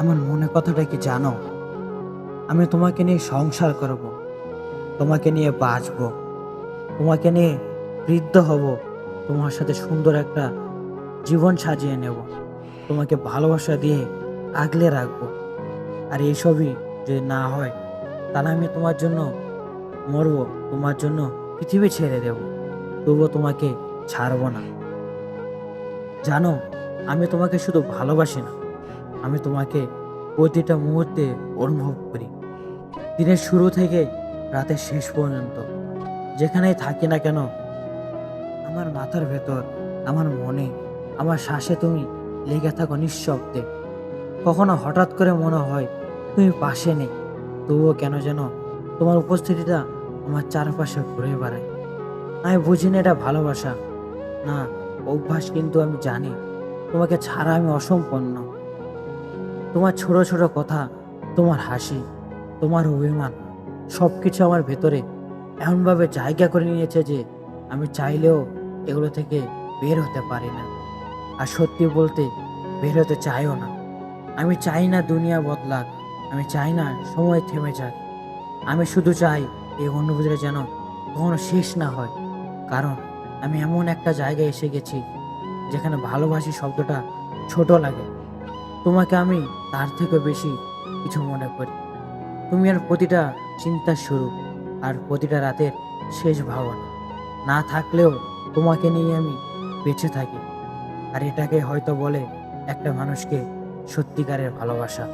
আমার মনে কথাটা কি জানো? আমি তোমাকে নিয়ে সংসার করব, তোমাকে নিয়ে বাঁচবো, তোমাকে নিয়ে বৃদ্ধ হব, তোমার সাথে সুন্দর একটা জীবন সাজিয়ে নেব, তোমাকে ভালোবাসা দিয়ে আগলে রাখবো। আর এইসবই যদি না হয়, তাহলে আমি তোমার জন্য মরবো, তোমার জন্য পৃথিবী ছেড়ে দেব, তবুও তোমাকে ছাড়বো না। জানো, আমি তোমাকে শুধু ভালোবাসি না, আমি তোমাকে প্রতিটা মুহূর্তে অনুভব করি। দিনের শুরু থেকে রাতের শেষ পর্যন্ত যেখানেই থাকি না কেন, আমার মাথার ভেতর, আমার মনে, আমার শ্বাসে তুমি লেগে থাকো নিঃশব্দে। কখনো হঠাৎ করে মনে হয় তুমি পাশে নেই, তবুও কেন যেন তোমার উপস্থিতিটা আমার চারপাশে ঘুরে বেড়ায়। আমি বুঝি না এটা ভালোবাসা না অভ্যাস, কিন্তু আমি জানি তোমাকে ছাড়া আমি অসম্পূর্ণ। তোমার ছোট ছোট কথা, তোমার হাসি, তোমার অভিমান, সব কিছু আমার ভেতরে এমনভাবে জায়গা করে নিয়েছে যে আমি চাইলেও এগুলো থেকে বের হতে পারি না। আর সত্যি বলতে, বের হতে চাইও না। আমি চাই না দুনিয়া বদলাক, আমি চাই না সময় থেমে যাক। আমি শুধু চাই এই অনুভূতিটা যেন কখনো শেষ না হয়। কারণ আমি এমন একটা জায়গায় এসে গেছি যেখানে ভালোবাসি শব্দটা ছোট লাগে। তোমাকে আমি তার থেকে বেশি কিছু মনে করি। তুমি আর প্রতিটা চিন্তার শুরু, আর প্রতিটা রাতের শেষ ভাবনা। না থাকলেও তোমাকে নিয়ে আমি বেঁচে থাকি। আর এটাকে হয়তো বলে একটা মানুষকে সত্যিকারের ভালোবাসা।